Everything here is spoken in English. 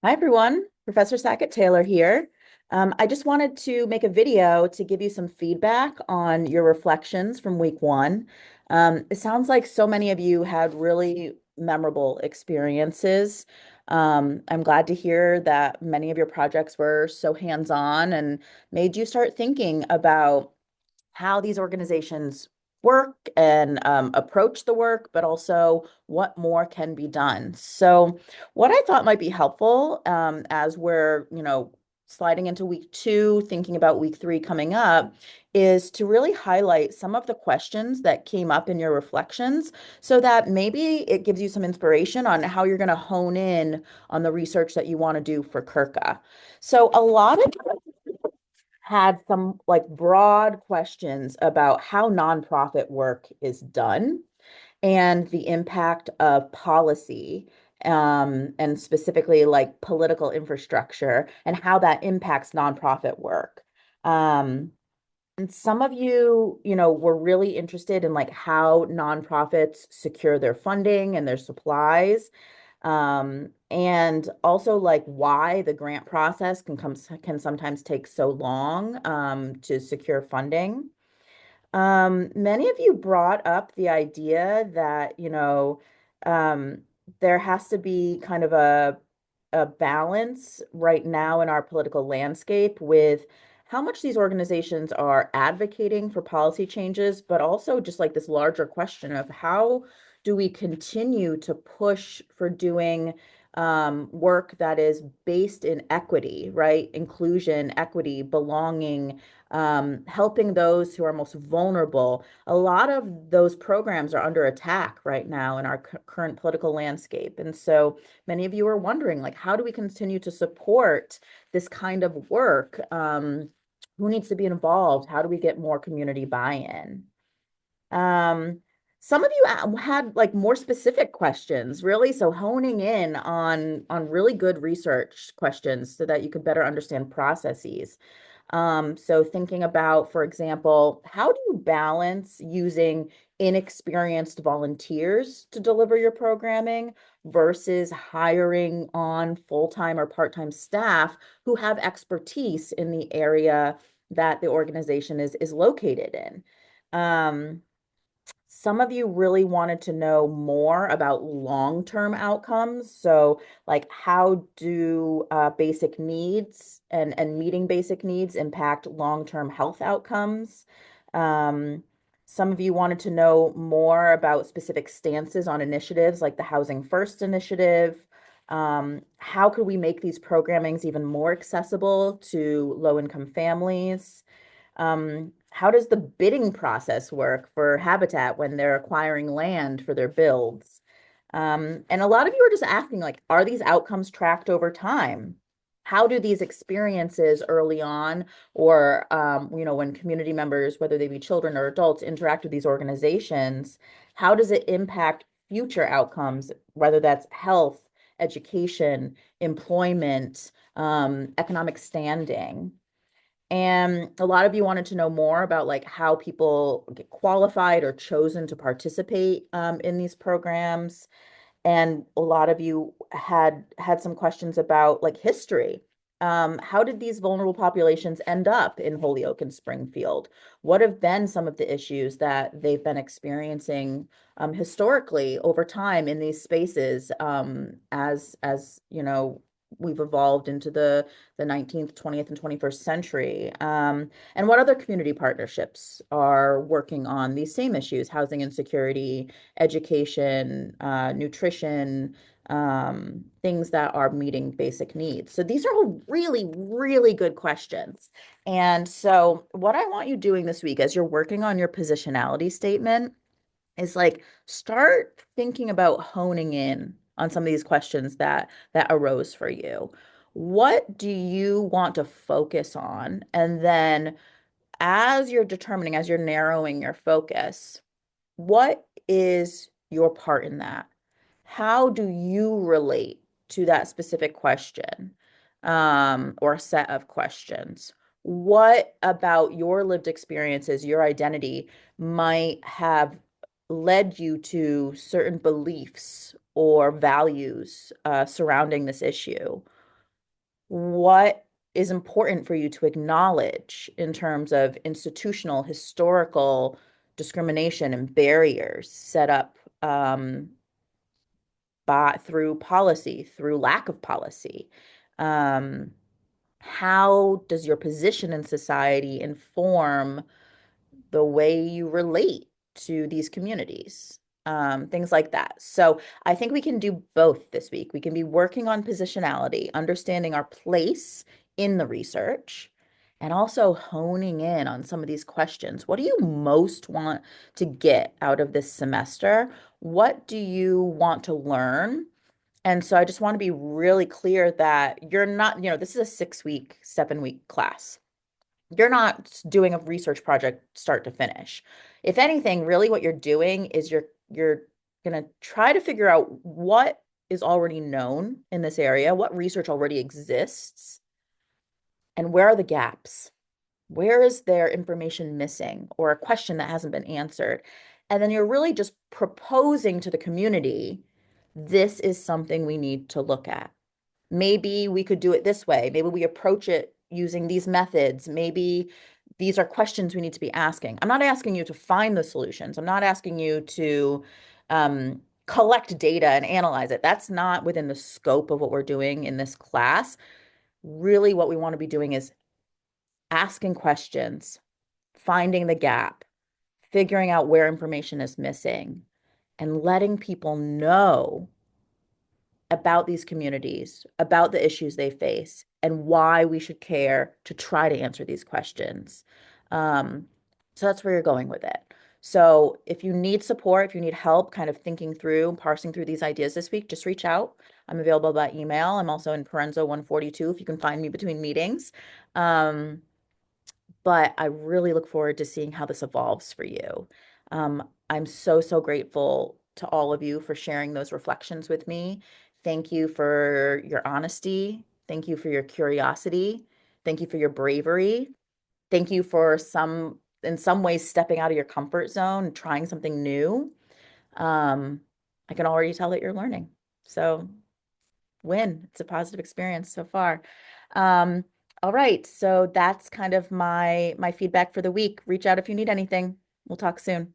Hi, everyone. Professor Sackett-Taylor here. I just wanted to make a video to give you some feedback on your reflections from week one. It sounds like so many of you had really memorable experiences. I'm glad to hear that many of your projects were so hands-on and made you start thinking about how these organizations work and approach the work, but also what more can be done. So, what I thought might be helpful as we're, sliding into week two, thinking about week three coming up, is to really highlight some of the questions that came up in your reflections so that maybe it gives you some inspiration on how you're going to hone in on the research that you want to do for Kirka. So, a lot of had some like broad questions about how nonprofit work is done and the impact of policy, and specifically like political infrastructure and how that impacts nonprofit work. Um, and some of you, were really interested in like how nonprofits secure their funding and their supplies. And also like why the grant process can sometimes take so long to secure funding. Many of you brought up the idea that, um, there has to be kind of a balance right now in our political landscape with how much these organizations are advocating for policy changes, but also just like this larger question of how do we continue to push for doing work that is based in equity, right? Inclusion, equity, belonging, helping those who are most vulnerable. A lot of those programs are under attack right now in our current political landscape. And so many of you are wondering, like, how do we continue to support this kind of work? Who needs to be involved? How do we get more community buy-in? Um, some of you had like more specific questions, really. So honing in on really good research questions so that you could better understand processes. So thinking about, for example, how do you balance using inexperienced volunteers to deliver your programming versus hiring on full-time or part-time staff who have expertise in the area that the organization is located in? Um, some of you really wanted to know more about long-term outcomes. So, like, how do basic needs and meeting basic needs impact long-term health outcomes? Um, some of you wanted to know more about specific stances on initiatives like the Housing First initiative. How could we make these programmings even more accessible to low-income families? How does the bidding process work for Habitat when they're acquiring land for their builds? And a lot of you are just asking, like, are these outcomes tracked over time? How do these experiences early on, or when community members, whether they be children or adults, interact with these organizations, how does it impact future outcomes, whether that's health, education, employment, economic standing? And a lot of you wanted to know more about like how people get qualified or chosen to participate in these programs. And a lot of you had some questions about like history. How did these vulnerable populations end up in Holyoke and Springfield? What have been some of the issues that they've been experiencing historically over time in these spaces as we've evolved into the 19th, 20th, and 21st century? And what other community partnerships are working on these same issues, housing insecurity, education, nutrition, things that are meeting basic needs. So these are all really, really good questions. And so what I want you doing this week as you're working on your positionality statement is like start thinking about honing in on some of these questions that arose for you. What do you want to focus on? And then as you're narrowing your focus, what is your part in that? How do you relate to that specific question, or set of questions? What about your lived experiences, your identity, might have led you to certain beliefs or values surrounding this issue? what is important for you to acknowledge in terms of institutional, historical discrimination and barriers set up through policy, through lack of policy. Um, how does your position in society inform the way you relate to these communities? Things like that. So I think we can do both this week. We can be working on positionality, understanding our place in the research, and also honing in on some of these questions. What do you most want to get out of this semester? What do you want to learn? And so I just want to be really clear that you're not, this is a 6 week, 7 week class. You're not doing a research project start to finish. If anything, really what you're doing is you're going to try to figure out what is already known in this area, what research already exists, and where are the gaps? Where is there information missing or a question that hasn't been answered? And then you're really just proposing to the community, this is something we need to look at. Maybe we could do it this way. Maybe we approach it using these methods. Maybe these are questions we need to be asking. I'm not asking you to find the solutions. I'm not asking you to collect data and analyze it. That's not within the scope of what we're doing in this class. Really, what we want to be doing is asking questions, finding the gap, figuring out where information is missing, and letting people know about these communities, about the issues they face, and why we should care to try to answer these questions. Um, so that's where you're going with it. So if you need support, if you need help kind of thinking through, parsing through these ideas this week, just reach out. I'm available by email. I'm also in Parenzo 142 if you can find me between meetings. Um, but I really look forward to seeing how this evolves for you. I'm so, so grateful to all of you for sharing those reflections with me. Thank you for your honesty. Thank you for your curiosity. Thank you for your bravery. Thank you for in some ways, stepping out of your comfort zone and trying something new. Um, I can already tell that you're learning. So win. It's a positive experience so far. Um, all right, so that's kind of my feedback for the week. Reach out if you need anything. We'll talk soon.